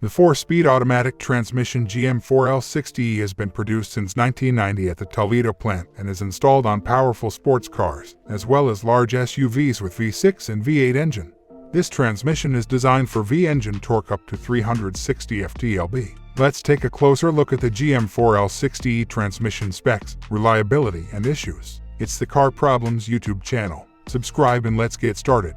The 4-speed automatic transmission GM4L60E has been produced since 1990 at the Toledo plant and is installed on powerful sports cars, as well as large SUVs with V6 and V8 engine. This transmission is designed for V-engine torque up to 360 ft-lb. Let's take a closer look at the GM4L60E transmission specs, reliability, and issues. It's the Car Problems YouTube channel. Subscribe and let's get started.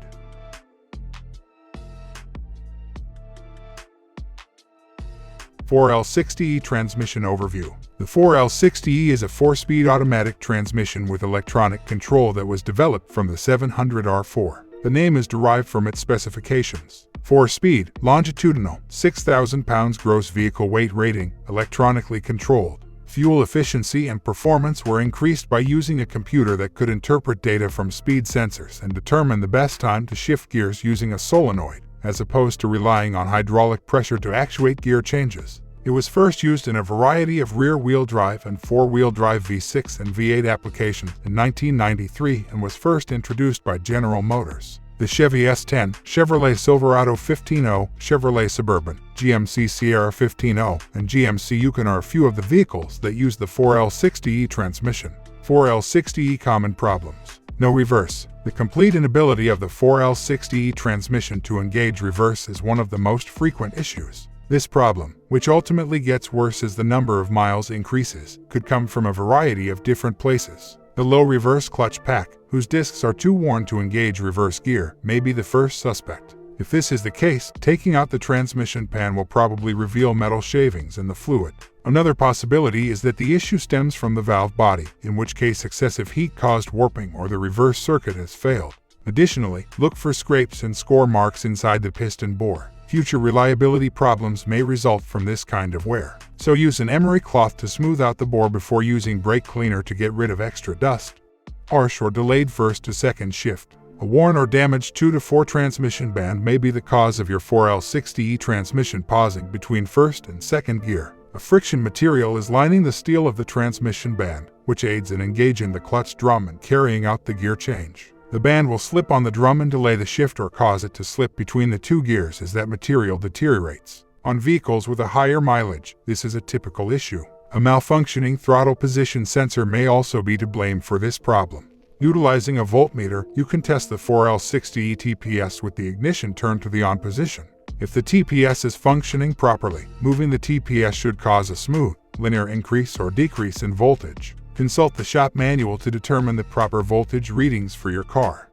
4L60E transmission overview. The 4L60E is a 4-speed automatic transmission with electronic control that was developed from the 700R4. The name is derived from its specifications. 4-speed, longitudinal, 6,000 pounds gross vehicle weight rating, electronically controlled. Fuel efficiency and performance were increased by using a computer that could interpret data from speed sensors and determine the best time to shift gears using a solenoid, as opposed to relying on hydraulic pressure to actuate gear changes. It was first used in a variety of rear-wheel drive and four-wheel drive V6 and V8 applications in 1993 and was first introduced by General Motors. The Chevy S10, Chevrolet Silverado 15.0, Chevrolet Suburban, GMC Sierra 15.0, and GMC Yukon are a few of the vehicles that use the 4L60E transmission. 4L60E common problems. No reverse. The complete inability of the 4L60E transmission to engage reverse is one of the most frequent issues. This problem, which ultimately gets worse as the number of miles increases, could come from a variety of different places. The low reverse clutch pack, whose discs are too worn to engage reverse gear, may be the first suspect. If this is the case, taking out the transmission pan will probably reveal metal shavings in the fluid. Another possibility is that the issue stems from the valve body, in which case excessive heat caused warping or the reverse circuit has failed. Additionally, look for scrapes and score marks inside the piston bore. Future reliability problems may result from this kind of wear, so use an emery cloth to smooth out the bore before using brake cleaner to get rid of extra dust. Harsh or delayed first to second shift. A worn or damaged 2 to 4 transmission band may be the cause of your 4L60E transmission pausing between first and second gear. A friction material is lining the steel of the transmission band, which aids in engaging the clutch drum and carrying out the gear change. The band will slip on the drum and delay the shift or cause it to slip between the two gears as that material deteriorates. On vehicles with a higher mileage, this is a typical issue. A malfunctioning throttle position sensor may also be to blame for this problem. Utilizing a voltmeter, you can test the 4L60E TPS with the ignition turned to the on position. If the TPS is functioning properly, moving the TPS should cause a smooth, linear increase or decrease in voltage. Consult the shop manual to determine the proper voltage readings for your car.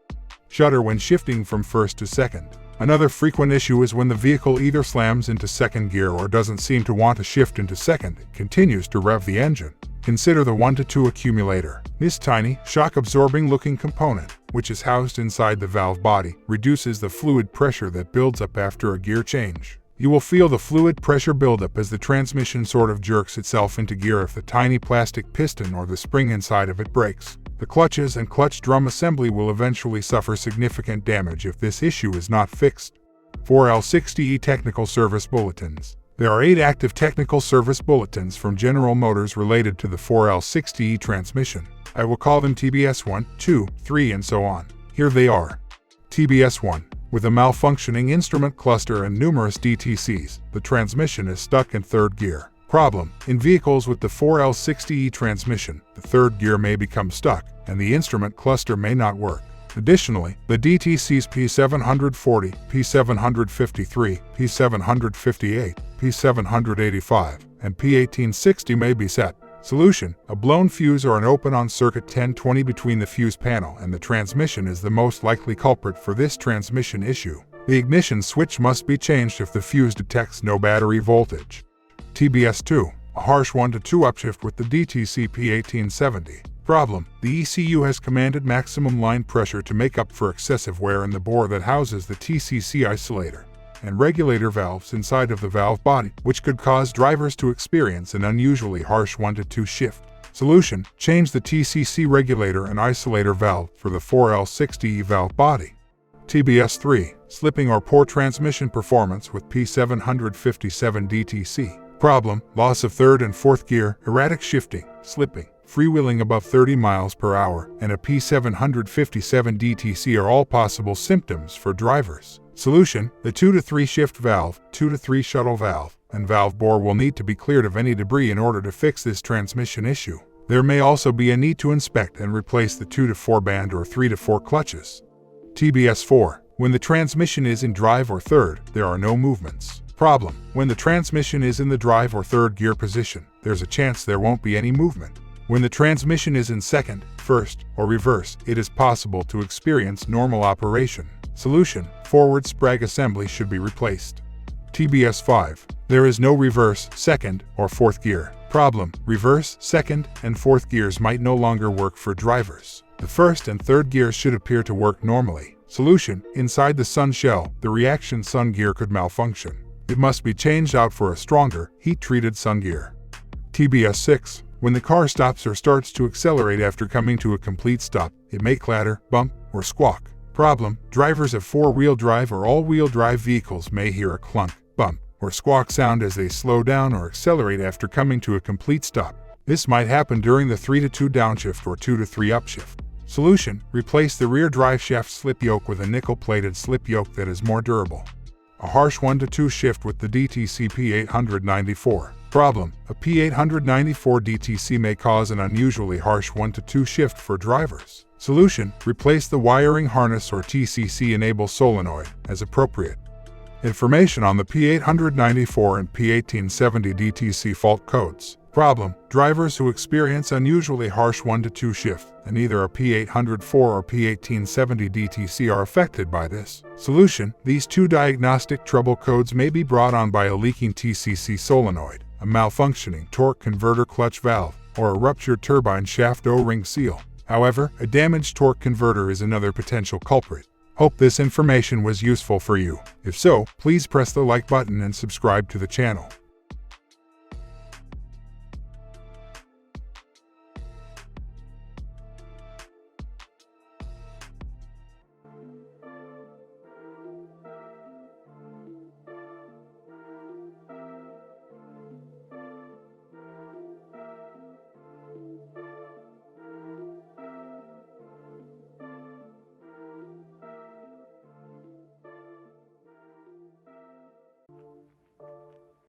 Shudder when shifting from first to second. Another frequent issue is when the vehicle either slams into second gear or doesn't seem to want to shift into second and continues to rev the engine. Consider the 1-to-2 accumulator. This tiny, shock-absorbing looking component, which is housed inside the valve body, reduces the fluid pressure that builds up after a gear change. You will feel the fluid pressure buildup as the transmission sort of jerks itself into gear if the tiny plastic piston or the spring inside of it breaks. The clutches and clutch drum assembly will eventually suffer significant damage if this issue is not fixed. 4L60E Technical Service Bulletins. There are 8 active technical service bulletins from General Motors related to the 4L60E transmission. I will call them TBS 1, 2, 3, and so on. Here they are. TBS 1. With a malfunctioning instrument cluster and numerous DTCs, the transmission is stuck in third gear. Problem: in vehicles with the 4L60E transmission, the third gear may become stuck, and the instrument cluster may not work. Additionally, the DTC's P740, P753, P758, P785, and P1870 may be set. Solution: a blown fuse or an open-on circuit 1020 between the fuse panel and the transmission is the most likely culprit for this transmission issue. The ignition switch must be changed if the fuse detects no battery voltage. TBS 2. A harsh 1-to-2 upshift with the DTC P1870. Problem: the ECU has commanded maximum line pressure to make up for excessive wear in the bore that houses the TCC isolator and regulator valves inside of the valve body, which could cause drivers to experience an unusually harsh 1-to-2 shift. Solution: change the TCC regulator and isolator valve for the 4L60E valve body. TBS 3. Slipping or poor transmission performance with P0757 DTC. Problem: loss of third and fourth gear, erratic shifting, slipping, freewheeling above 30 miles per hour, and a P0757 DTC are all possible symptoms for drivers. Solution: the 2 to 3 shift valve, 2 to 3 shuttle valve, and valve bore will need to be cleared of any debris in order to fix this transmission issue. There may also be a need to inspect and replace the 2 to 4 band or 3 to 4 clutches. TBS 4. When the transmission is in drive or third, there are no movements. Problem: when the transmission is in the drive or third gear position, there's a chance there won't be any movement. When the transmission is in second, first, or reverse, it is possible to experience normal operation. Solution: forward sprag assembly should be replaced. TBS 5. There is no reverse, second, or fourth gear. Problem: reverse, second, and fourth gears might no longer work for drivers. The first and third gears should appear to work normally. Solution: inside the sun shell, the reaction sun gear could malfunction. It must be changed out for a stronger, heat-treated sun gear. TBS 6. When the car stops or starts to accelerate after coming to a complete stop, it may clatter, bump, or squawk. Problem: drivers of four-wheel drive or all-wheel drive vehicles may hear a clunk, bump, or squawk sound as they slow down or accelerate after coming to a complete stop. This might happen during the 3 to 2 downshift or 2 to 3 upshift. Solution: replace the rear drive shaft slip yoke with a nickel-plated slip yoke that is more durable. A harsh 1 to 2 shift with the DTC P1894. Problem: a P0894 DTC may cause an unusually harsh 1 to 2 shift for drivers. Solution: replace the wiring harness or TCC enable solenoid, as appropriate. Information on the P0894 and P1870 DTC fault codes. Problem: drivers who experience unusually harsh 1 to 2 shift and either a P0804 or P1870 DTC are affected by this. Solution: these two diagnostic trouble codes may be brought on by a leaking TCC solenoid, a malfunctioning torque converter clutch valve, or a ruptured turbine shaft O-ring seal. However, a damaged torque converter is another potential culprit. Hope this information was useful for you. If so, please press the like button and subscribe to the channel.